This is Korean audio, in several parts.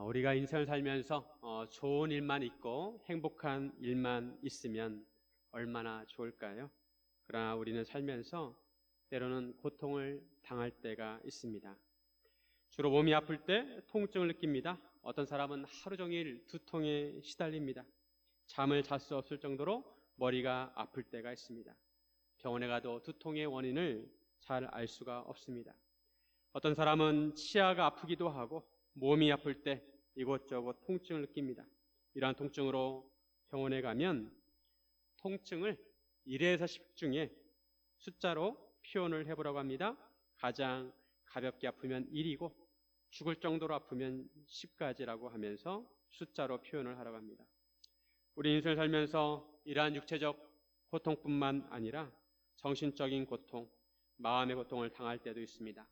우리가 인생을 살면서 좋은 일만 있고 행복한 일만 있으면 얼마나 좋을까요? 그러나 우리는 살면서 때로는 고통을 당할 때가 있습니다. 주로 몸이 아플 때 통증을 느낍니다. 어떤 사람은 하루 종일 두통에 시달립니다. 잠을 잘 수 없을 정도로 머리가 아플 때가 있습니다. 병원에 가도 두통의 원인을 잘 알 수가 없습니다. 어떤 사람은 치아가 아프기도 하고 몸이 아플 때 이곳저곳 통증을 느낍니다. 이러한 통증으로 병원에 가면 통증을 1에서 10 중에 숫자로 표현을 해보라고 합니다. 가장 가볍게 아프면 1이고 죽을 정도로 아프면 10까지라고 하면서 숫자로 표현을 하라고 합니다. 우리 인생을 살면서 이러한 육체적 고통뿐만 아니라 정신적인 고통, 마음의 고통을 당할 때도 있습니다.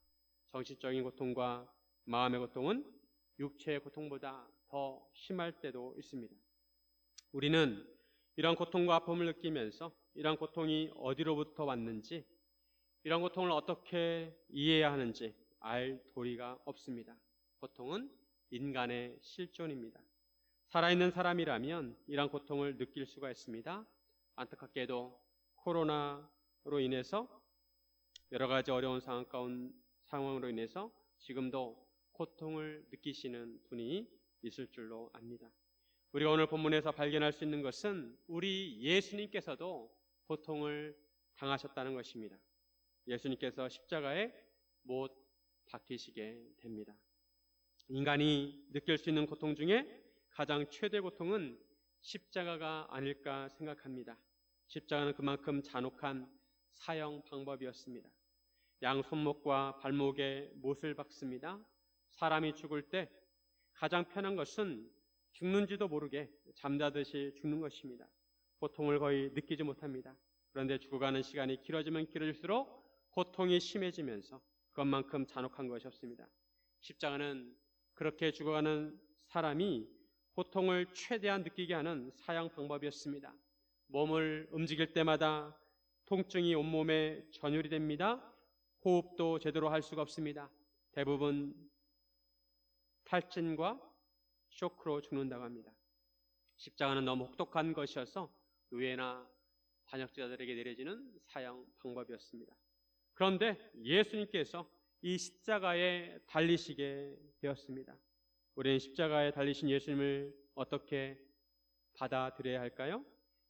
정신적인 고통과 마음의 고통은 육체의 고통보다 더 심할 때도 있습니다. 우리는 이런 고통과 아픔을 느끼면서 이런 고통이 어디로부터 왔는지, 이런 고통을 어떻게 이해해야 하는지 알 도리가 없습니다. 고통은 인간의 실존입니다. 살아있는 사람이라면 이런 고통을 느낄 수가 있습니다. 안타깝게도 코로나로 인해서 여러 가지 어려운 상황으로 인해서 지금도 고통을 느끼시는 분이 있을 줄로 압니다. 우리가 오늘 본문에서 발견할 수 있는 것은 우리 예수님께서도 고통을 당하셨다는 것입니다. 예수님께서 십자가에 못 박히시게 됩니다. 인간이 느낄 수 있는 고통 중에 가장 최대 고통은 십자가가 아닐까 생각합니다. 십자가는 그만큼 잔혹한 사형 방법이었습니다. 양 손목과 발목에 못을 박습니다. 사람이 죽을 때 가장 편한 것은 죽는지도 모르게 잠자듯이 죽는 것입니다. 고통을 거의 느끼지 못합니다. 그런데 죽어가는 시간이 길어지면 길어질수록 고통이 심해지면서 그것만큼 잔혹한 것이 없습니다. 십자가는 그렇게 죽어가는 사람이 고통을 최대한 느끼게 하는 사형 방법이었습니다. 몸을 움직일 때마다 통증이 온몸에 전율이 됩니다. 호흡도 제대로 할 수가 없습니다. 대부분 탈진과 쇼크로 죽는다고 합니다. 십자가는 너무 혹독한 것이어서 의회나 반역자들에게 내려지는 사형 방법이었습니다. 그런데 예수님께서 이 십자가에 달리시게 되었습니다. 우리는 십자가에 달리신 예수님을 어떻게 받아들여야 할까요?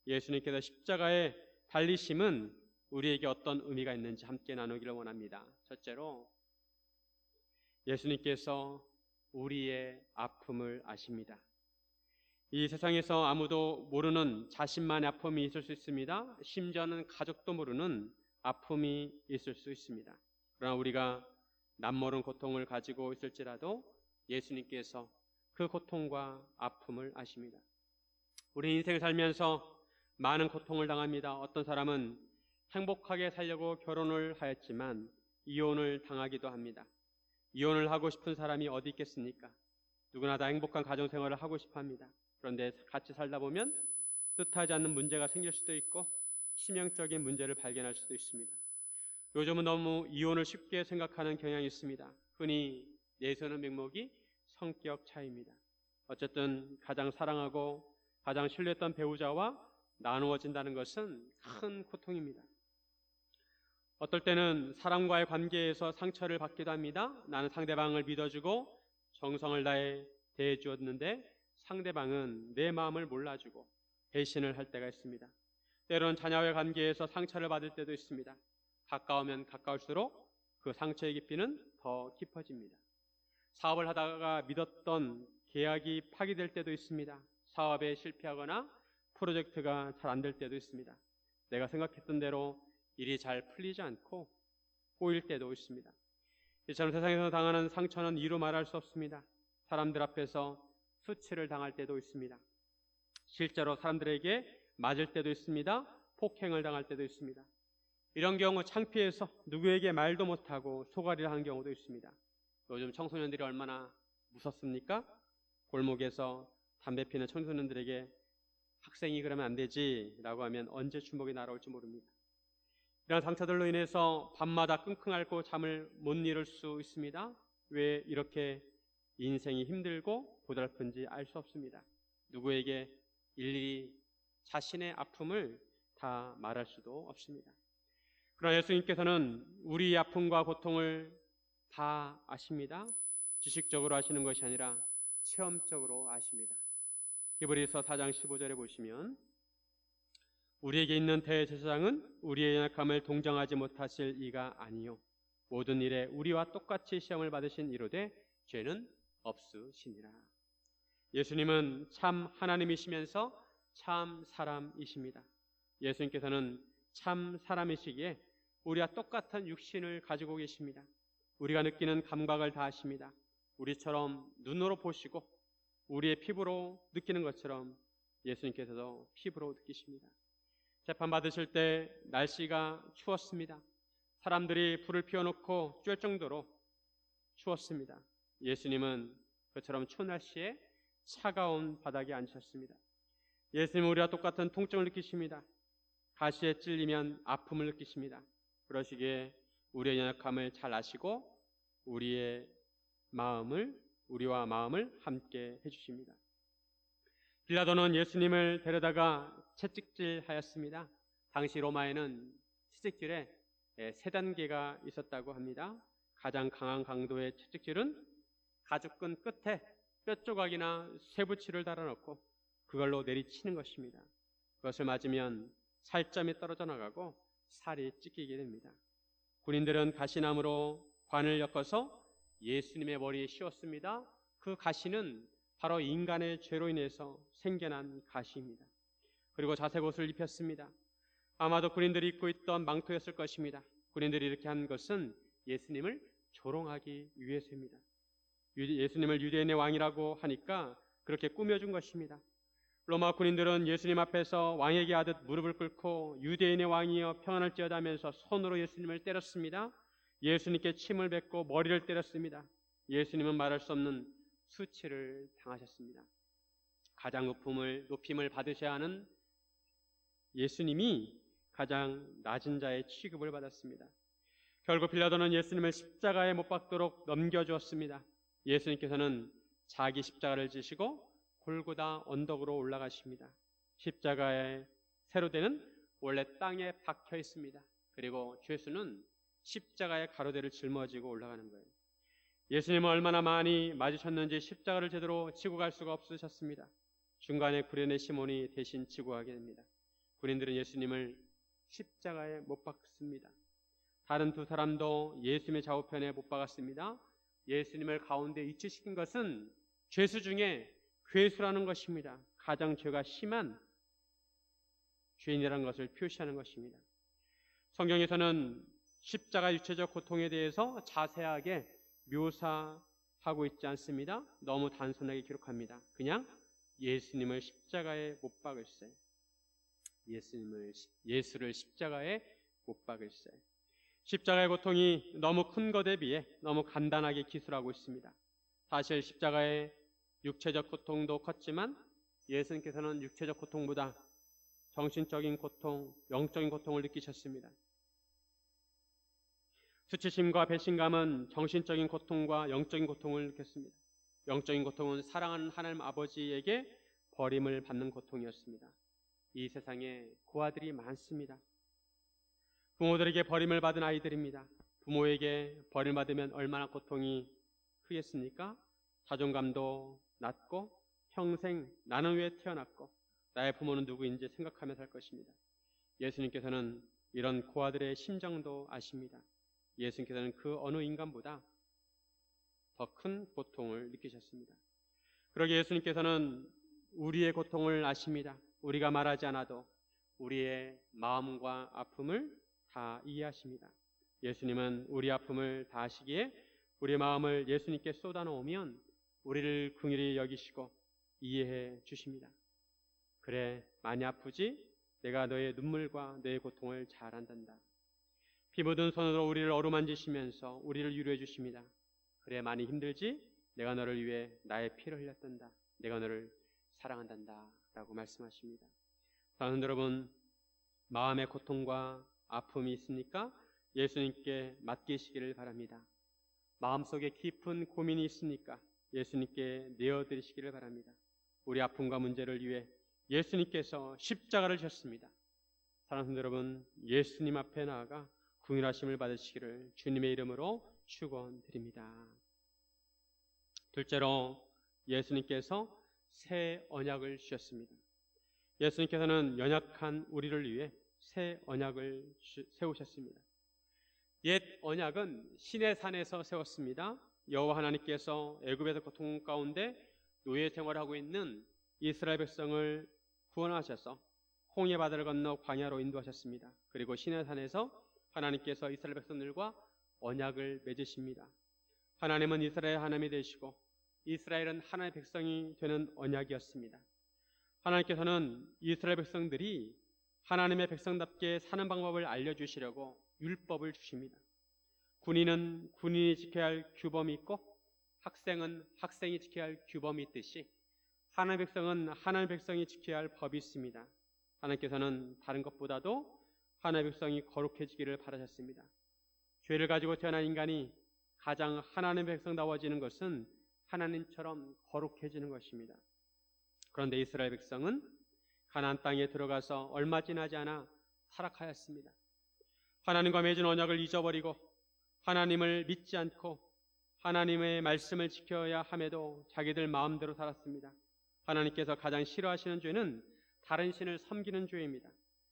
예수님께서 십자가에 달리심은 우리에게 어떤 의미가 있는지 함께 나누기를 원합니다. 첫째로, 예수님께서 우리의 아픔을 아십니다. 이 세상에서 아무도 모르는 자신만의 아픔이 있을 수 있습니다. 심지어는 가족도 모르는 아픔이 있을 수 있습니다. 그러나 우리가 남모른 고통을 가지고 있을지라도 예수님께서 그 고통과 아픔을 아십니다. 우리 인생을 살면서 많은 고통을 당합니다. 어떤 사람은 행복하게 살려고 결혼을 하였지만 이혼을 당하기도 합니다. 이혼을 하고 싶은 사람이 어디 있겠습니까? 누구나 다 행복한 가정생활을 하고 싶어 합니다. 그런데 같이 살다 보면 뜻하지 않는 문제가 생길 수도 있고 치명적인 문제를 발견할 수도 있습니다. 요즘은 너무 이혼을 쉽게 생각하는 경향이 있습니다. 흔히 내세우는 명목이 성격 차이입니다. 어쨌든 가장 사랑하고 가장 신뢰했던 배우자와 나누어진다는 것은 큰 고통입니다. 어떨 때는 사람과의 관계에서 상처를 받기도 합니다. 나는 상대방을 믿어주고 정성을 다해 대해주었는데 상대방은 내 마음을 몰라주고 배신을 할 때가 있습니다. 때로는 자녀와의 관계에서 상처를 받을 때도 있습니다. 가까우면 가까울수록 그 상처의 깊이는 더 깊어집니다. 사업을 하다가 믿었던 계약이 파기될 때도 있습니다. 사업에 실패하거나 프로젝트가 잘 안 될 때도 있습니다. 내가 생각했던 대로 일이 잘 풀리지 않고 꼬일 때도 있습니다. 이처럼 세상에서 당하는 상처는 이루 말할 수 없습니다. 사람들 앞에서 수치를 당할 때도 있습니다. 실제로 사람들에게 맞을 때도 있습니다. 폭행을 당할 때도 있습니다. 이런 경우 창피해서 누구에게 말도 못하고 소가리를 하는 경우도 있습니다. 요즘 청소년들이 얼마나 무섭습니까? 골목에서 담배 피는 청소년들에게 학생이 그러면 안 되지 라고 하면 언제 주먹이 날아올지 모릅니다. 이런 상처들로 인해서 밤마다 끙끙 앓고 잠을 못 이룰 수 있습니다. 왜 이렇게 인생이 힘들고 고달픈지 알 수 없습니다. 누구에게 일일이 자신의 아픔을 다 말할 수도 없습니다. 그러나 예수님께서는 우리 아픔과 고통을 다 아십니다. 지식적으로 아시는 것이 아니라 체험적으로 아십니다. 히브리서 4장 15절에 보시면 우리에게 있는 대제사장은 우리의 연약함을 동정하지 못하실 이가 아니요 모든 일에 우리와 똑같이 시험을 받으신 이로되 죄는 없으시니라. 예수님은 참 하나님이시면서 참 사람이십니다. 예수님께서는 참 사람이시기에 우리와 똑같은 육신을 가지고 계십니다. 우리가 느끼는 감각을 다 아십니다. 우리처럼 눈으로 보시고 우리의 피부로 느끼는 것처럼 예수님께서도 피부로 느끼십니다. 재판받으실 때 날씨가 추웠습니다. 사람들이 불을 피워놓고 쬐 정도로 추웠습니다. 예수님은 그처럼 추운 날씨에 차가운 바닥에 앉으셨습니다. 예수님은 우리와 똑같은 통증을 느끼십니다. 가시에 찔리면 아픔을 느끼십니다. 그러시기에 우리의 연약함을 잘 아시고 우리와 마음을 함께 해주십니다. 빌라도는 예수님을 데려다가 채찍질하였습니다. 당시 로마에는 채찍질에 3단계가 있었다고 합니다. 가장 강한 강도의 채찍질은 가죽끈 끝에 뼈조각이나 쇠붙이를 달아놓고 그걸로 내리치는 것입니다. 그것을 맞으면 살점이 떨어져 나가고 살이 찢기게 됩니다. 군인들은 가시나무로 관을 엮어서 예수님의 머리에 씌웠습니다. 그 가시는 바로 인간의 죄로 인해서 생겨난 가시입니다. 그리고 자색 옷을 입혔습니다. 아마도 군인들이 입고 있던 망토였을 것입니다. 군인들이 이렇게 한 것은 예수님을 조롱하기 위해서입니다. 예수님을 유대인의 왕이라고 하니까 그렇게 꾸며준 것입니다. 로마 군인들은 예수님 앞에서 왕에게 하듯 무릎을 꿇고 유대인의 왕이여 평안할지어다면서 손으로 예수님을 때렸습니다. 예수님께 침을 뱉고 머리를 때렸습니다. 예수님은 말할 수 없는 수치를 당하셨습니다. 가장 높임을 받으셔야 하는 예수님이 가장 낮은 자의 취급을 받았습니다. 결국 빌라도는 예수님을 십자가에 못 박도록 넘겨주었습니다. 예수님께서는 자기 십자가를 지시고 골고다 언덕으로 올라가십니다. 십자가의 세로대는 원래 땅에 박혀 있습니다. 그리고 죄수는 십자가의 가로대를 짊어지고 올라가는 거예요. 예수님은 얼마나 많이 맞으셨는지 십자가를 제대로 지고 갈 수가 없으셨습니다. 중간에 구레네 시몬이 대신 지고 가게 됩니다. 군인들은 예수님을 십자가에 못 박습니다. 다른 두 사람도 예수님의 좌우편에 못 박았습니다. 예수님을 가운데 위치시킨 것은 죄수 중에 괴수라는 것입니다. 가장 죄가 심한 죄인이라는 것을 표시하는 것입니다. 성경에서는 십자가 육체적 고통에 대해서 자세하게 묘사하고 있지 않습니다. 너무 단순하게 기록합니다. 그냥 예수님을 십자가에 못 박을세. 예수를 십자가에 못 박을세. 십자가의 고통이 너무 큰 것에 비해 너무 간단하게 기술하고 있습니다. 사실 십자가의 육체적 고통도 컸지만 예수님께서는 육체적 고통보다 정신적인 고통, 영적인 고통을 느끼셨습니다. 수치심과 배신감은 정신적인 고통과 영적인 고통을 느꼈습니다. 영적인 고통은 사랑하는 하나님 아버지에게 버림을 받는 고통이었습니다. 이 세상에 고아들이 많습니다. 부모들에게 버림을 받은 아이들입니다. 부모에게 버림받으면 얼마나 고통이 크겠습니까? 자존감도 낮고 평생 나는 왜 태어났고 나의 부모는 누구인지 생각하며 살 것입니다. 예수님께서는 이런 고아들의 심정도 아십니다. 예수님께서는 그 어느 인간보다 더 큰 고통을 느끼셨습니다. 그러기에 예수님께서는 우리의 고통을 아십니다. 우리가 말하지 않아도 우리의 마음과 아픔을 다 이해하십니다. 예수님은 우리 아픔을 다 아시기에 우리 마음을 예수님께 쏟아놓으면 우리를 긍휼히 여기시고 이해해 주십니다. 그래, 많이 아프지? 내가 너의 눈물과 너의 고통을 잘 안단다. 피 묻은 손으로 우리를 어루만지시면서 우리를 위로해 주십니다. 그래, 많이 힘들지? 내가 너를 위해 나의 피를 흘렸단다. 내가 너를 사랑한단다 라고 말씀하십니다. 사랑하는 여러분, 마음의 고통과 아픔이 있습니까? 예수님께 맡기시기를 바랍니다. 마음속에 깊은 고민이 있습니까? 예수님께 내어드리시기를 바랍니다. 우리 아픔과 문제를 위해 예수님께서 십자가를 지셨습니다. 사랑하는 성도 여러분, 예수님 앞에 나아가 긍휼하심을 받으시기를 주님의 이름으로 축원드립니다. 둘째로 예수님께서 새 언약을 주셨습니다. 예수님께서는 연약한 우리를 위해 새 언약을 세우셨습니다. 옛 언약은 시내 산에서 세웠습니다. 여호와 하나님께서 애굽에서 고통 가운데 노예 생활하고 있는 이스라엘 백성을 구원하셔서 홍해 바다를 건너 광야로 인도하셨습니다. 그리고 시내 산에서 하나님께서 이스라엘 백성들과 언약을 맺으십니다. 하나님은 이스라엘 하나님이 되시고 이스라엘은 하나님의 백성이 되는 언약이었습니다. 하나님께서는 이스라엘 백성들이 하나님의 백성답게 사는 방법을 알려주시려고 율법을 주십니다. 군인은 군인이 지켜야 할 규범이 있고 학생은 학생이 지켜야 할 규범이 있듯이 하나님의 백성은 하나님의 백성이 지켜야 할 법이 있습니다. 하나님께서는 다른 것보다도 하나님의 백성이 거룩해지기를 바라셨습니다. 죄를 가지고 태어난 인간이 가장 하나님의 백성다워지는 것은 하나님처럼 거룩해지는 것입니다. 그런데 이스라엘 백성은 가나안 땅에 들어가서 얼마 지나지 않아 타락하였습니다. 하나님과 맺은 언약을 잊어버리고 하나님을 믿지 않고 하나님의 말씀을 지켜야 함에도 자기들 마음대로 살았습니다. 하나님께서 가장 싫어하시는 죄는 다른 신을 섬기는 죄입니다.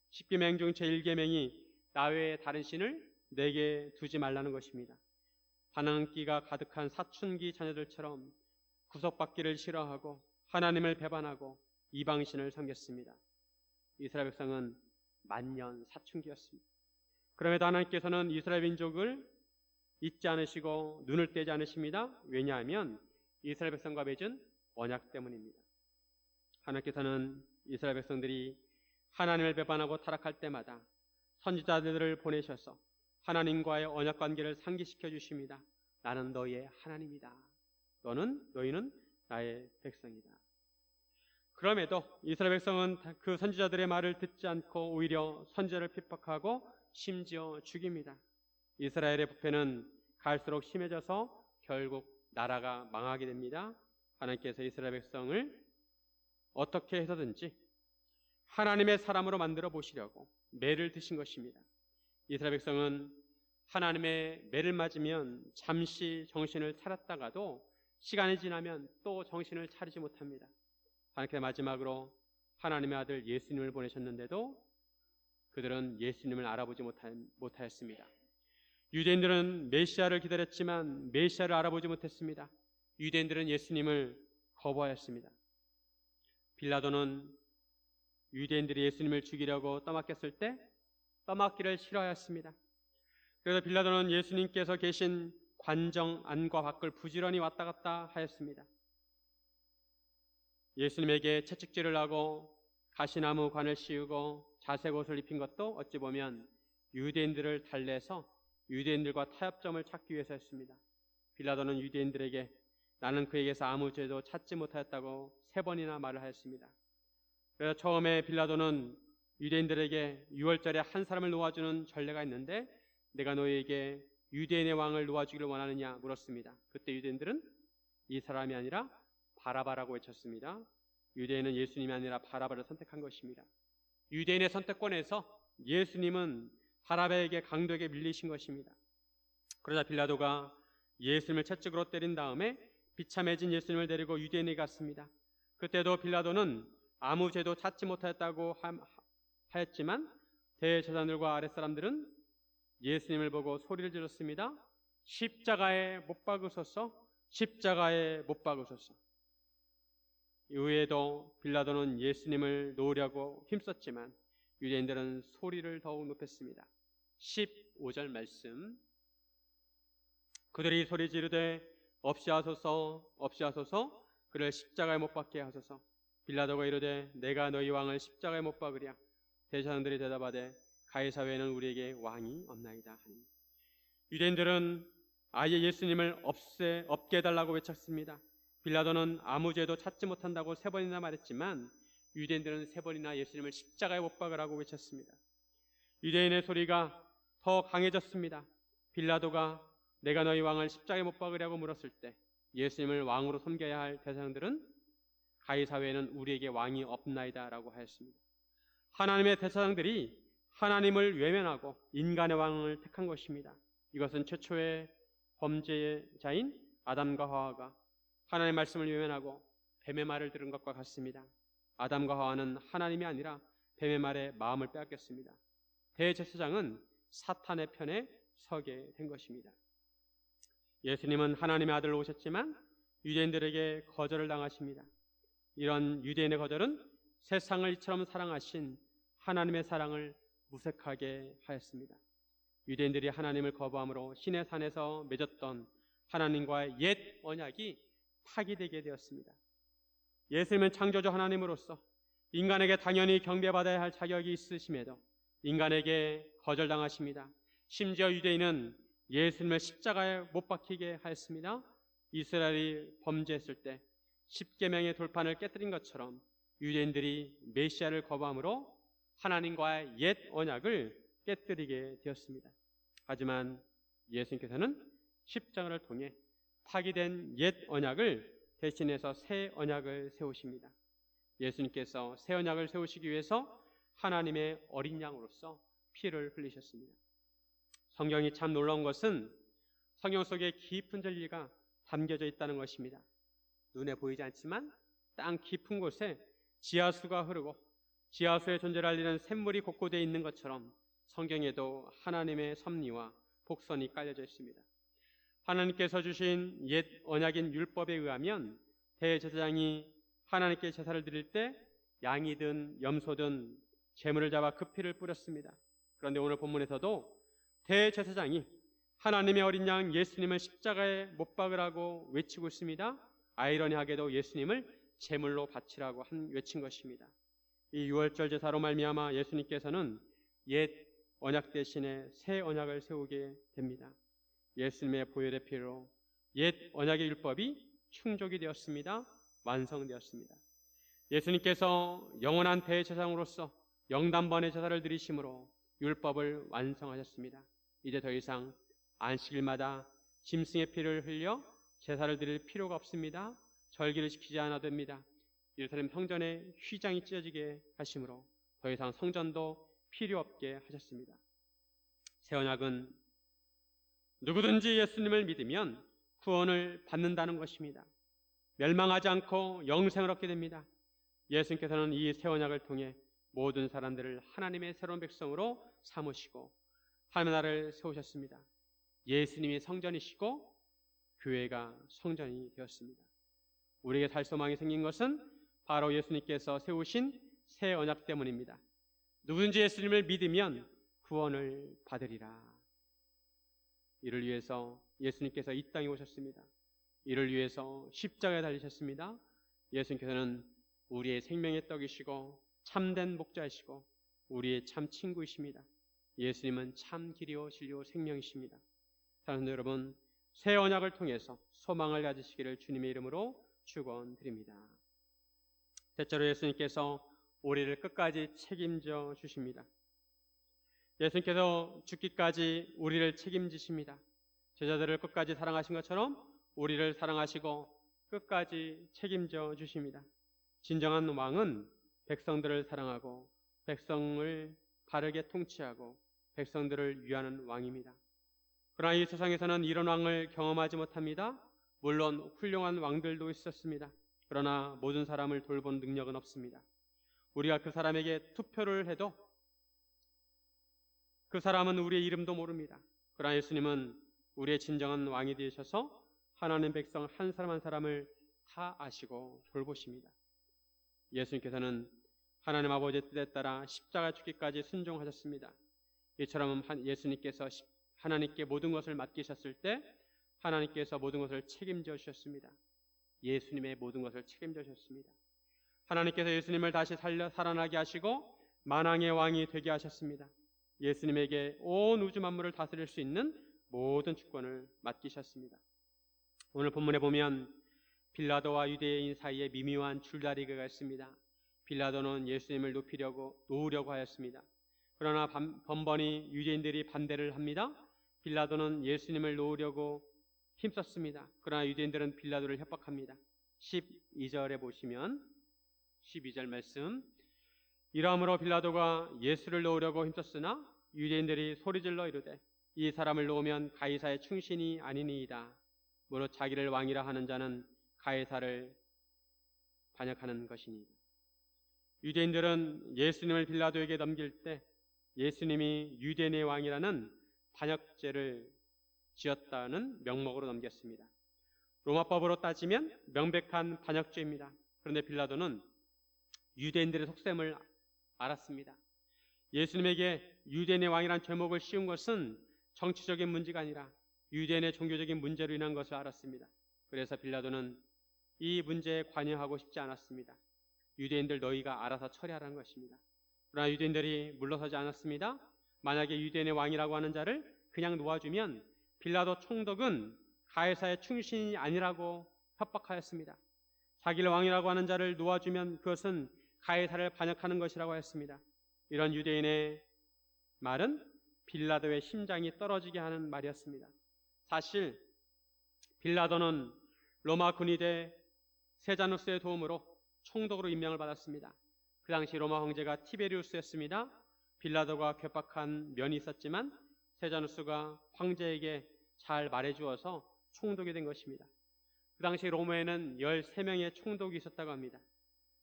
십계명 중 제1계명이 나 외에 다른 신을 내게 두지 말라는 것입니다. 반항기가 가득한 사춘기 자녀들처럼 구속받기를 싫어하고 하나님을 배반하고 이방신을 섬겼습니다. 이스라엘 백성은 만년 사춘기였습니다. 그럼에도 하나님께서는 이스라엘 민족을 잊지 않으시고 눈을 떼지 않으십니다. 왜냐하면 이스라엘 백성과 맺은 언약 때문입니다. 하나님께서는 이스라엘 백성들이 하나님을 배반하고 타락할 때마다 선지자들을 보내셔서 하나님과의 언약 관계를 상기시켜 주십니다. 나는 너희의 하나님이다. 너희는 나의 백성이다. 그럼에도 이스라엘 백성은 그 선지자들의 말을 듣지 않고 오히려 선지자를 핍박하고 심지어 죽입니다. 이스라엘의 부패는 갈수록 심해져서 결국 나라가 망하게 됩니다. 하나님께서 이스라엘 백성을 어떻게 해서든지 하나님의 사람으로 만들어 보시려고 매를 드신 것입니다. 이스라엘 백성은 하나님의 매를 맞으면 잠시 정신을 차렸다가도 시간이 지나면 또 정신을 차리지 못합니다. 하나님께서 마지막으로 하나님의 아들 예수님을 보내셨는데도 그들은 예수님을 알아보지 못하였습니다. 유대인들은 메시아를 기다렸지만 메시아를 알아보지 못했습니다. 유대인들은 예수님을 거부하였습니다. 빌라도는 유대인들이 예수님을 죽이려고 떠맡겼을 때 떠맡기를 싫어하였습니다. 그래서 빌라도는 예수님께서 계신 관정 안과 밖을 부지런히 왔다 갔다 하였습니다. 예수님에게 채찍질을 하고 가시나무 관을 씌우고 자색 옷을 입힌 것도 어찌 보면 유대인들을 달래서 유대인들과 타협점을 찾기 위해서였습니다. 빌라도는 유대인들에게 나는 그에게서 아무 죄도 찾지 못하였다고 3번이나 말을 하였습니다. 그래서 처음에 빌라도는 유대인들에게 6월절에 한 사람을 놓아주는 전례가 있는데 내가 너희에게 유대인의 왕을 놓아주기를 원하느냐 물었습니다. 그때 유대인들은 이 사람이 아니라 바라바라고 외쳤습니다. 유대인은 예수님이 아니라 바라바를 선택한 것입니다. 유대인의 선택권에서 예수님은 바라바에게 강도에게 밀리신 것입니다. 그러자 빌라도가 예수님을 채찍으로 때린 다음에 비참해진 예수님을 데리고 유대인에게 갔습니다. 그때도 빌라도는 아무 죄도 찾지 못하였다고 하였지만 대제사장들과 아랫사람들은 예수님을 보고 소리를 질렀습니다. 십자가에 못 박으소서, 십자가에 못 박으소서. 이후에도 빌라도는 예수님을 놓으려고 힘썼지만 유대인들은 소리를 더욱 높였습니다. 15절 말씀, 그들이 소리 지르되 없이 하소서 없이 하소서, 그를 십자가에 못 박게 하소서. 빌라도가 이르되 내가 너희 왕을 십자가에 못 박으랴. 대제사장들이 대답하되 가이사 외에는 우리에게 왕이 없나이다 하니. 유대인들은 아예 예수님을 없게 해달라고 외쳤습니다. 빌라도는 아무 죄도 찾지 못한다고 3번이나 말했지만 유대인들은 3번이나 예수님을 십자가에 못 박으라고 외쳤습니다. 유대인의 소리가 더 강해졌습니다. 빌라도가 내가 너희 왕을 십자가에 못 박으려고 물었을 때 예수님을 왕으로 섬겨야 할 대상들은 가히 사회에는 우리에게 왕이 없나이다 라고 하였습니다. 하나님의 대상들이 하나님을 외면하고 인간의 왕을 택한 것입니다. 이것은 최초의 범죄자인 아담과 하와가 하나님의 말씀을 외면하고 뱀의 말을 들은 것과 같습니다. 아담과 하와는 하나님이 아니라 뱀의 말에 마음을 빼앗겼습니다. 대제사장은 사탄의 편에 서게 된 것입니다. 예수님은 하나님의 아들로 오셨지만 유대인들에게 거절을 당하십니다. 이런 유대인의 거절은 세상을 이처럼 사랑하신 하나님의 사랑을 무색하게 하였습니다. 유대인들이 하나님을 거부함으로 신의 산에서 맺었던 하나님과의 옛 언약이 파기되게 되었습니다. 예수님은 창조주 하나님으로서 인간에게 당연히 경배받아야 할 자격이 있으심에도 인간에게 거절당하십니다. 심지어 유대인은 예수님을 십자가에 못 박히게 하였습니다. 이스라엘이 범죄했을 때 십계명의 돌판을 깨뜨린 것처럼 유대인들이 메시아를 거부함으로 하나님과의 옛 언약을 깨뜨리게 되었습니다. 하지만 예수님께서는 십자가를 통해 파기된 옛 언약을 대신해서 새 언약을 세우십니다. 예수님께서 새 언약을 세우시기 위해서 하나님의 어린 양으로서 피를 흘리셨습니다. 성경이 참 놀라운 것은 성경 속에 깊은 진리가 담겨져 있다는 것입니다. 눈에 보이지 않지만 땅 깊은 곳에 지하수가 흐르고 지하수의 존재를 알리는 샘물이 곳곳에 있는 것처럼 성경에도 하나님의 섭리와 복선이 깔려져 있습니다. 하나님께서 주신 옛 언약인 율법에 의하면 대제사장이 하나님께 제사를 드릴 때 양이든 염소든 제물을 잡아 그 피를 뿌렸습니다. 그런데 오늘 본문에서도 대제사장이 하나님의 어린 양 예수님을 십자가에 못 박으라고 외치고 있습니다. 아이러니하게도 예수님을 제물로 바치라고 외친 것입니다. 이 유월절 제사로 말미암아 예수님께서는 옛 언약 대신에 새 언약을 세우게 됩니다. 예수님의 보혈의 피로 옛 언약의 율법이 충족이 되었습니다. 완성되었습니다. 예수님께서 영원한 대제사장으로서 영단번의 제사를 드리심으로 율법을 완성하셨습니다. 이제 더 이상 안식일마다 짐승의 피를 흘려 제사를 드릴 필요가 없습니다. 절기를 지키지 않아도 됩니다. 예루살렘 성전에 휘장이 찢어지게 하심으로 더 이상 성전도 필요 없게 하셨습니다. 새 언약은 누구든지 예수님을 믿으면 구원을 받는다는 것입니다. 멸망하지 않고 영생을 얻게 됩니다. 예수님께서는 이 새 언약을 통해 모든 사람들을 하나님의 새로운 백성으로 삼으시고 하나님의 나라를 세우셨습니다. 예수님이 성전이시고 교회가 성전이 되었습니다. 우리에게 살 소망이 생긴 것은 바로 예수님께서 세우신 새 언약 때문입니다. 누구든지 예수님을 믿으면 구원을 받으리라. 이를 위해서 예수님께서 이 땅에 오셨습니다. 이를 위해서 십자가에 달리셨습니다. 예수님께서는 우리의 생명의 떡이시고 참된 목자이시고 우리의 참 친구이십니다. 예수님은 참 길이요 진리요 생명이십니다. 사랑하는 여러분, 새 언약을 통해서 소망을 가지시기를 주님의 이름으로 축원드립니다. 대체로 예수님께서 우리를 끝까지 책임져 주십니다. 예수님께서 죽기까지 우리를 책임지십니다. 제자들을 끝까지 사랑하신 것처럼 우리를 사랑하시고 끝까지 책임져 주십니다. 진정한 왕은 백성들을 사랑하고 백성을 바르게 통치하고 백성들을 위하는 왕입니다. 그러나 이 세상에서는 이런 왕을 경험하지 못합니다. 물론 훌륭한 왕들도 있었습니다. 그러나 모든 사람을 돌본 능력은 없습니다. 우리가 그 사람에게 투표를 해도 그 사람은 우리의 이름도 모릅니다. 그러나 예수님은 우리의 진정한 왕이 되셔서 하나님 백성 한 사람 한 사람을 다 아시고 돌보십니다. 예수님께서는 하나님 아버지의 뜻에 따라 십자가 죽기까지 순종하셨습니다. 이처럼 예수님께서 하나님께 모든 것을 맡기셨을 때 하나님께서 모든 것을 책임져 주셨습니다. 예수님의 모든 것을 책임져 주셨습니다. 하나님께서 예수님을 다시 살아나게 하시고 만왕의 왕이 되게 하셨습니다. 예수님에게 온 우주 만물을 다스릴 수 있는 모든 주권을 맡기셨습니다. 오늘 본문에 보면 빌라도와 유대인 사이에 미묘한 줄다리기가 있습니다. 빌라도는 예수님을 놓으려고 하였습니다. 그러나 번번이 유대인들이 반대를 합니다. 빌라도는 예수님을 놓으려고 힘썼습니다. 그러나 유대인들은 빌라도를 협박합니다. 12절에 보시면 12절 말씀, 이러므로 빌라도가 예수를 놓으려고 힘썼으나 유대인들이 소리질러 이르되 이 사람을 놓으면 가이사의 충신이 아니니이다. 무릇 자기를 왕이라 하는 자는 가이사를 반역하는 것이니. 유대인들은 예수님을 빌라도에게 넘길 때 예수님이 유대인의 왕이라는 반역죄를 지었다는 명목으로 넘겼습니다. 로마법으로 따지면 명백한 반역죄입니다. 그런데 빌라도는 유대인들의 속셈을 알았습니다. 예수님에게 유대인의 왕이라는 제목을 씌운 것은 정치적인 문제가 아니라 유대인의 종교적인 문제로 인한 것을 알았습니다. 그래서 빌라도는 이 문제에 관여하고 싶지 않았습니다. 유대인들 너희가 알아서 처리하라는 것입니다. 그러나 유대인들이 물러서지 않았습니다. 만약에 유대인의 왕이라고 하는 자를 그냥 놓아주면 빌라도 총독은 가이사의 충신이 아니라고 협박하였습니다. 자기를 왕이라고 하는 자를 놓아주면 그것은 가이사를 반역하는 것이라고 했습니다. 이런 유대인의 말은 빌라도의 심장이 떨어지게 하는 말이었습니다. 사실 빌라도는 로마 군의대 세자누스의 도움으로 총독으로 임명을 받았습니다. 그 당시 로마 황제가 티베리우스였습니다. 빌라도가 괴팍한 면이 있었지만 세자누스가 황제에게 잘 말해주어서 총독이 된 것입니다. 그 당시 로마에는 13명의 총독이 있었다고 합니다.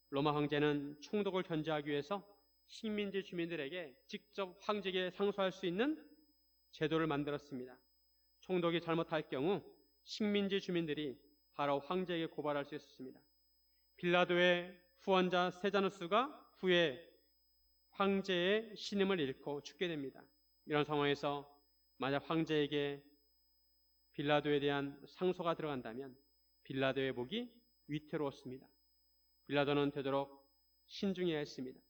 로마 황제는 총독을 견제하기 위해서 식민지 주민들에게 직접 황제에게 상소할 수 있는 제도를 만들었습니다. 총독이 잘못할 경우 식민지 주민들이 바로 황제에게 고발할 수 있었습니다. 빌라도의 후원자 세자누스가 후에 황제의 신임을 잃고 죽게 됩니다. 이런 상황에서 만약 황제에게 빌라도에 대한 상소가 들어간다면 빌라도의 목이 위태로웠습니다. 빌라도는 되도록 신중해야 했습니다.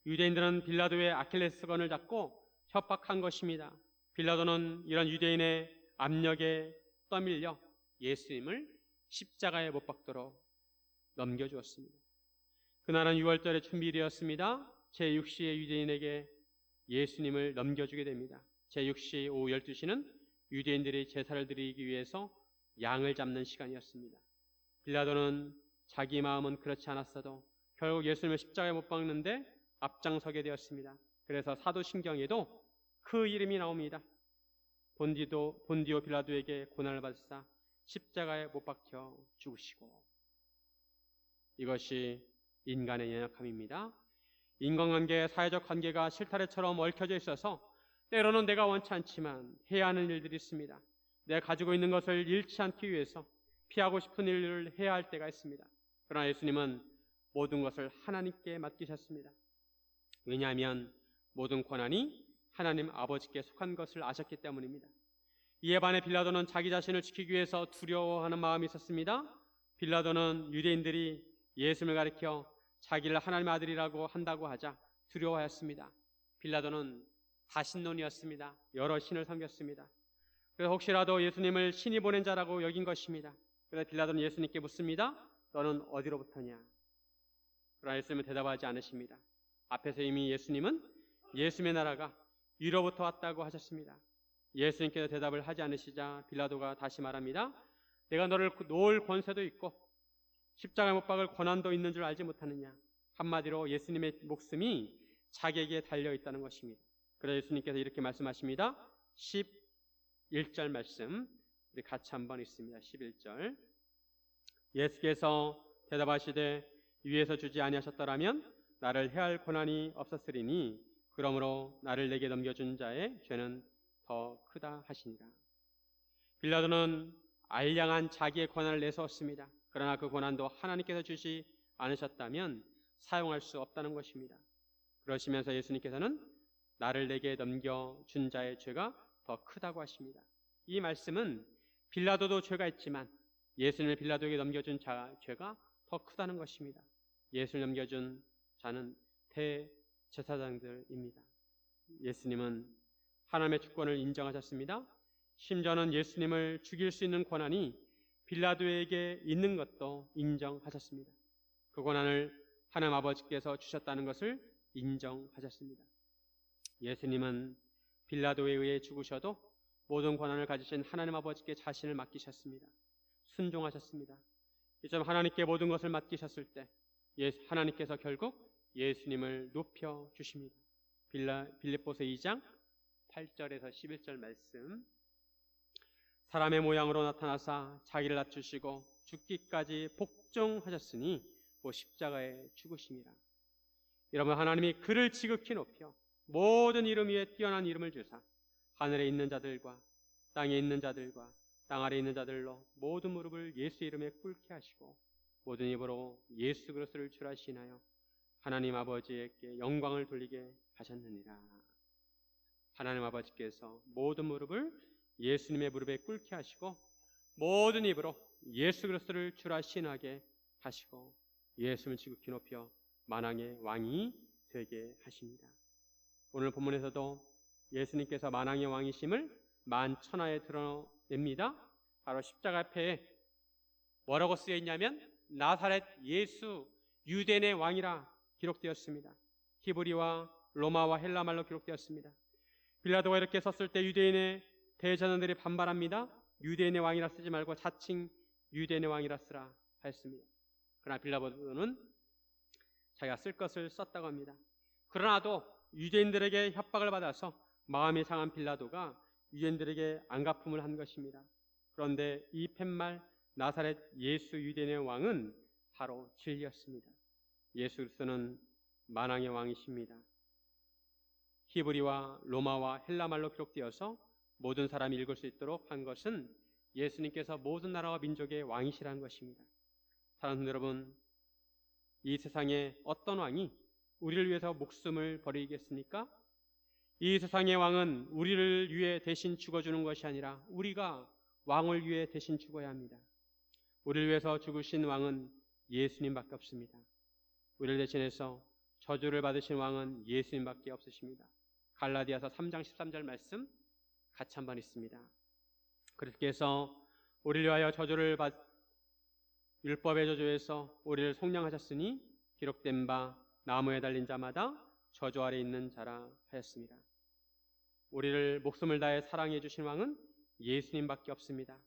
유대인들은 빌라도의 아킬레스건을 잡고 협박한 것입니다. 빌라도는 이런 유대인의 압력에 떠밀려 예수님을 십자가에 못 박도록 넘겨주었습니다. 그날은 6월절의 준비일이었습니다. 제6시에 유대인에게 예수님을 넘겨주게 됩니다. 제6시 오후 12시는 유대인들이 제사를 드리기 위해서 양을 잡는 시간이었습니다. 빌라도는 자기 마음은 그렇지 않았어도 결국 예수님을 십자가에 못 박는데 앞장서게 되었습니다. 그래서 사도신경에도 그 이름이 나옵니다. 본디오 빌라도에게 고난을 받으사 십자가에 못 박혀 죽으시고. 이것이 인간의 연약함입니다. 인간관계, 사회적 관계가 실타래처럼 얽혀져 있어서 때로는 내가 원치 않지만 해야 하는 일들이 있습니다. 내가 가지고 있는 것을 잃지 않기 위해서 피하고 싶은 일을 해야 할 때가 있습니다. 그러나 예수님은 모든 것을 하나님께 맡기셨습니다. 왜냐하면 모든 권한이 하나님 아버지께 속한 것을 아셨기 때문입니다. 이에 반해 빌라도는 자기 자신을 지키기 위해서 두려워하는 마음이 있었습니다. 빌라도는 유대인들이 예수님을 가리켜 자기를 하나님의 아들이라고 한다고 하자 두려워하였습니다. 빌라도는 다신론이었습니다. 여러 신을 섬겼습니다. 그래서 혹시라도 예수님을 신이 보낸 자라고 여긴 것입니다. 그래서 빌라도는 예수님께 묻습니다. 너는 어디로부터냐? 그러나 예수님은 대답하지 않으십니다. 앞에서 이미 예수님은 예수님의 나라가 위로부터 왔다고 하셨습니다. 예수님께서 대답을 하지 않으시자 빌라도가 다시 말합니다. 내가 너를 놓을 권세도 있고 십자가에 못 박을 권한도 있는 줄 알지 못하느냐? 한마디로 예수님의 목숨이 자기에게 달려있다는 것입니다. 그래서 예수님께서 이렇게 말씀하십니다. 11절 말씀 우리 같이 한번 읽습니다. 11절 예수께서 대답하시되 위에서 주지 아니하셨더라면 나를 해할 권한이 없었으리니 그러므로 나를 내게 넘겨준 자의 죄는 더 크다 하시니라. 빌라도는 알량한 자기의 권한을 내세웠습니다. 그러나 그 권한도 하나님께서 주시 않으셨다면 사용할 수 없다는 것입니다. 그러시면서 예수님께서는 나를 내게 넘겨준 자의 죄가 더 크다고 하십니다. 이 말씀은 빌라도도 죄가 있지만 예수님을 빌라도에게 넘겨준 자 죄가 더 크다는 것입니다. 예수를 넘겨준 자는 대제사장들입니다. 예수님은 하나님의 주권을 인정하셨습니다. 심지어는 예수님을 죽일 수 있는 권한이 빌라도에게 있는 것도 인정하셨습니다. 그 권한을 하나님 아버지께서 주셨다는 것을 인정하셨습니다. 예수님은 빌라도에 의해 죽으셔도 모든 권한을 가지신 하나님 아버지께 자신을 맡기셨습니다. 순종하셨습니다. 이처럼 하나님께 모든 것을 맡기셨을 때 하나님께서 결국 예수님을 높여 주십니다. 빌립보서 2장 8절에서 11절 말씀. 사람의 모양으로 나타나사 자기를 낮추시고 죽기까지 복종하셨으니 십자가에 죽으심이라. 여러분, 하나님이 그를 지극히 높여 모든 이름 위에 뛰어난 이름을 주사 하늘에 있는 자들과 땅에 있는 자들과 땅 아래에 있는 자들로 모든 무릎을 예수 이름에 꿇게 하시고 모든 입으로 예수 그리스도를 주라 시인하여 하나님 아버지에게 영광을 돌리게 하셨느니라. 하나님 아버지께서 모든 무릎을 예수님의 무릎에 꿇게 하시고 모든 입으로 예수 그리스도를 주라 시인하게 하시고 예수를 지극히 높여 만왕의 왕이 되게 하십니다. 오늘 본문에서도 예수님께서 만왕의 왕이심을 만천하에 드러냅니다. 바로 십자가 앞에 뭐라고 쓰여 있냐면 나사렛 예수 유대인의 왕이라 기록되었습니다. 히브리와 로마와 헬라말로 기록되었습니다. 빌라도가 이렇게 썼을 때 유대인의 대제사장들이 반발합니다. 유대인의 왕이라 쓰지 말고 자칭 유대인의 왕이라 쓰라 하였습니다. 그러나 빌라도는 자기가 쓸 것을 썼다고 합니다. 그러나도 유대인들에게 협박을 받아서 마음이 상한 빌라도가 유대인들에게 안갚음을 한 것입니다. 그런데 이 팻말 나사렛 예수 유대인의 왕은 바로 진리였습니다. 예수 그리스도는 만왕의 왕이십니다. 히브리와 로마와 헬라말로 기록되어서 모든 사람이 읽을 수 있도록 한 것은 예수님께서 모든 나라와 민족의 왕이시라는 것입니다. 사랑하는 여러분, 이 세상에 어떤 왕이 우리를 위해서 목숨을 버리겠습니까? 이 세상의 왕은 우리를 위해 대신 죽어주는 것이 아니라 우리가 왕을 위해 대신 죽어야 합니다. 우리를 위해서 죽으신 왕은 예수님밖에 없습니다. 우리를 대신해서 저주를 받으신 왕은 예수님밖에 없으십니다. 갈라디아서 3장 13절 말씀 같이 한번 있습니다. 그렇게 해서 우리를 위하여 율법의 저주에서 우리를 속량하셨으니 기록된 바 나무에 달린 자마다 저주 아래 있는 자라 하였습니다. 우리를 목숨을 다해 사랑해 주신 왕은 예수님밖에 없습니다.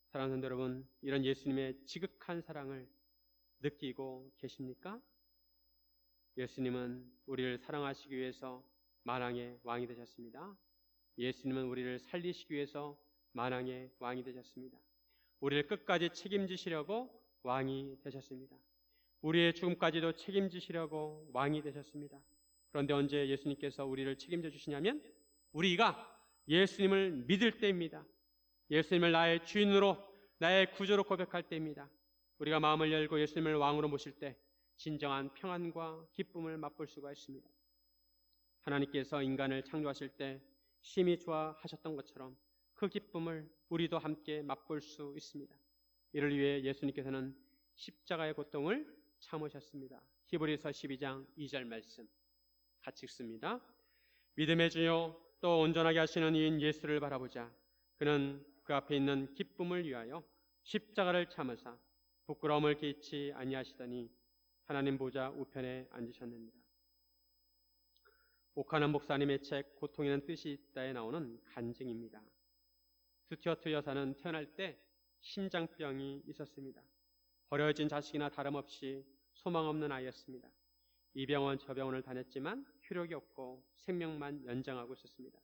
사랑하는 여러분, 이런 예수님의 지극한 사랑을 느끼고 계십니까? 예수님은 우리를 사랑하시기 위해서 만왕의 왕이 되셨습니다. 예수님은 우리를 살리시기 위해서 만왕의 왕이 되셨습니다. 우리를 끝까지 책임지시려고 왕이 되셨습니다. 우리의 죽음까지도 책임지시려고 왕이 되셨습니다. 그런데 언제 예수님께서 우리를 책임져 주시냐면 우리가 예수님을 믿을 때입니다. 예수님을 나의 주인으로, 나의 구주로 고백할 때입니다. 우리가 마음을 열고 예수님을 왕으로 모실 때 진정한 평안과 기쁨을 맛볼 수가 있습니다. 하나님께서 인간을 창조하실 때 심히 좋아하셨던 것처럼 그 기쁨을 우리도 함께 맛볼 수 있습니다. 이를 위해 예수님께서는 십자가의 고통을 참으셨습니다. 히브리서 12장 2절 말씀 같이 읽습니다. 믿음의 주요 또 온전하게 하시는 이인 예수를 바라보자. 그는 그 앞에 있는 기쁨을 위하여 십자가를 참으사 부끄러움을 끼치 아니하시더니 하나님 보좌 우편에 앉으셨느니라. 오카는 목사님의 책 고통에는 뜻이 있다에 나오는 간증입니다. 스튜어트 여사는 태어날 때 심장병이 있었습니다. 버려진 자식이나 다름없이 소망 없는 아이였습니다. 이 병원 저 병원을 다녔지만 효력이 없고 생명만 연장하고 있었습니다.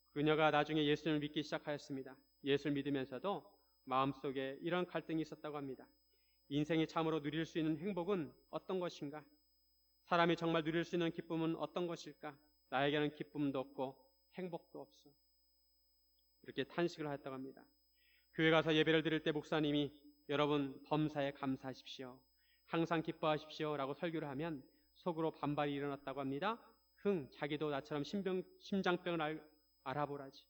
그녀가 나중에 예수님을 믿기 시작하였습니다. 예수를 믿으면서도 마음속에 이런 갈등이 있었다고 합니다. 인생이 참으로 누릴 수 있는 행복은 어떤 것인가? 사람이 정말 누릴 수 있는 기쁨은 어떤 것일까? 나에게는 기쁨도 없고 행복도 없어. 이렇게 탄식을 하였다고 합니다. 교회 가서 예배를 드릴 때 목사님이 여러분 범사에 감사하십시오, 항상 기뻐하십시오 라고 설교를 하면 속으로 반발이 일어났다고 합니다. 자기도 나처럼 심장병을 알아보라지.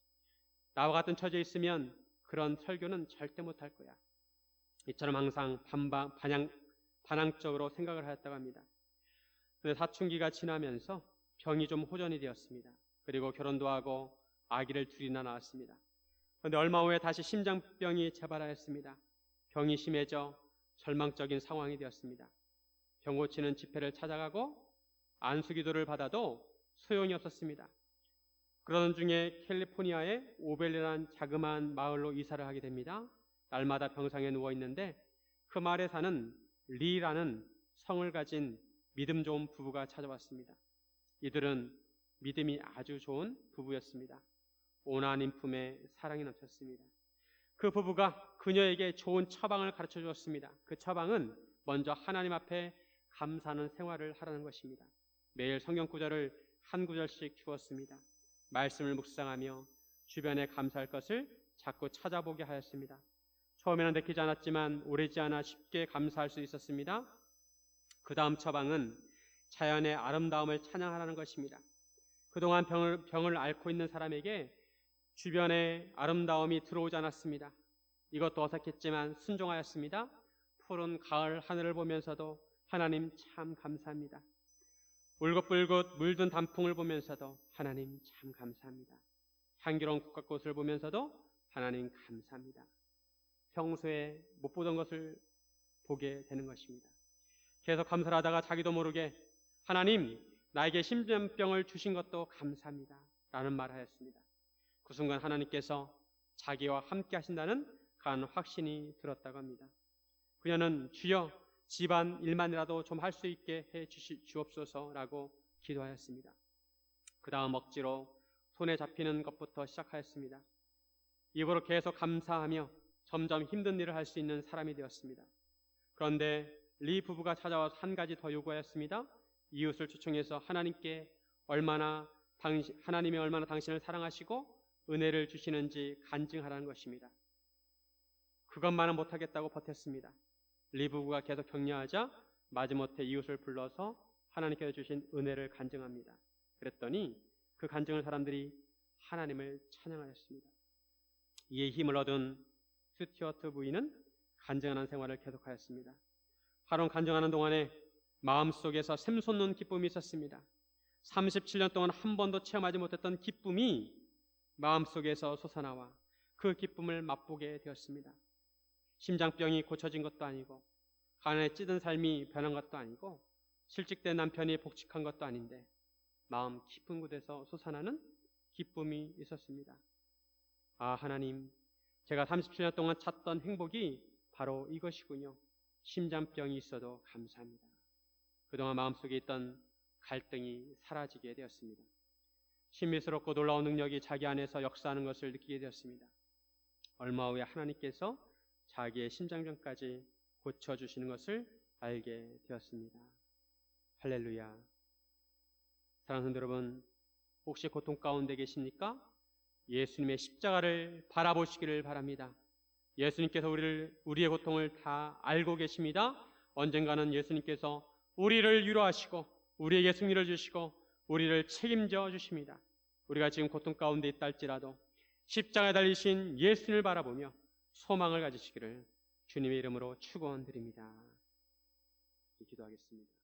나와 같은 처지에 있으면 그런 설교는 절대 못할 거야. 이처럼 항상 반항적으로 생각을 하였다고 합니다. 그런데 사춘기가 지나면서 병이 좀 호전이 되었습니다. 그리고 결혼도 하고 아기를 둘이나 낳았습니다. 그런데 얼마 후에 다시 심장병이 재발하였습니다. 병이 심해져 절망적인 상황이 되었습니다. 병 고치는 집회를 찾아가고 안수기도를 받아도 소용이 없었습니다. 그러던 중에 캘리포니아의 오벨리라는 자그마한 마을로 이사를 하게 됩니다. 날마다 병상에 누워 있는데 그 마을에 사는 리라는 성을 가진 믿음 좋은 부부가 찾아왔습니다. 이들은 믿음이 아주 좋은 부부였습니다. 온화한 품에 사랑이 넘쳤습니다. 그 부부가 그녀에게 좋은 처방을 가르쳐 주었습니다. 그 처방은 먼저 하나님 앞에 감사하는 생활을 하라는 것입니다. 매일 성경 구절을 한 구절씩 주었습니다. 말씀을 묵상하며 주변에 감사할 것을 자꾸 찾아보게 하였습니다. 처음에는 내키지 않았지만 오래지 않아 쉽게 감사할 수 있었습니다. 그 다음 처방은 자연의 아름다움을 찬양하라는 것입니다. 그동안 병을 앓고 있는 사람에게 주변의 아름다움이 들어오지 않았습니다. 이것도 어색했지만 순종하였습니다. 푸른 가을 하늘을 보면서도 하나님 참 감사합니다. 울긋불긋 물든 단풍을 보면서도 하나님 참 감사합니다. 향기로운 국화꽃을 보면서도 하나님 감사합니다. 평소에 못 보던 것을 보게 되는 것입니다. 계속 감사를 하다가 자기도 모르게 하나님 나에게 심장병을 주신 것도 감사합니다 라는 말을 하였습니다. 그 순간 하나님께서 자기와 함께 하신다는 강한 확신이 들었다고 합니다. 그녀는 주여 집안 일만이라도 좀 할 수 있게 해 주옵소서라고 기도하였습니다. 그 다음 억지로 손에 잡히는 것부터 시작하였습니다. 입으로 계속 감사하며 점점 힘든 일을 할 수 있는 사람이 되었습니다. 그런데 리 부부가 찾아와서 한 가지 더 요구하였습니다. 이웃을 초청해서 하나님이 얼마나 당신을 사랑하시고 은혜를 주시는지 간증하라는 것입니다. 그것만은 못하겠다고 버텼습니다. 리 부부가 계속 격려하자 마지못해 이웃을 불러서 하나님께서 주신 은혜를 간증합니다. 그랬더니 그 간증을 사람들이 하나님을 찬양하였습니다. 이에 힘을 얻은 스튜어트 부인은 간증하는 생활을 계속하였습니다. 하루 간증하는 동안에 마음속에서 샘솟는 기쁨이 있었습니다. 37년 동안 한 번도 체험하지 못했던 기쁨이 마음속에서 솟아나와 그 기쁨을 맛보게 되었습니다. 심장병이 고쳐진 것도 아니고 가난에 찌든 삶이 변한 것도 아니고 실직된 남편이 복직한 것도 아닌데 마음 깊은 곳에서 솟아나는 기쁨이 있었습니다. 아, 하나님, 제가 37년 동안 찾던 행복이 바로 이것이군요. 심장병이 있어도 감사합니다. 그동안 마음속에 있던 갈등이 사라지게 되었습니다. 신비스럽고 놀라운 능력이 자기 안에서 역사하는 것을 느끼게 되었습니다. 얼마 후에 하나님께서 자기의 심장병까지 고쳐주시는 것을 알게 되었습니다. 할렐루야. 사랑하는 성도 여러분, 혹시 고통 가운데 계십니까? 예수님의 십자가를 바라보시기를 바랍니다. 예수님께서 우리의 고통을 다 알고 계십니다. 언젠가는 예수님께서 우리를 위로하시고 우리에게 승리를 주시고 우리를 책임져 주십니다. 우리가 지금 고통 가운데 있다 할지라도 십자가에 달리신 예수님을 바라보며 소망을 가지시기를 주님의 이름으로 축원드립니다. 기도하겠습니다.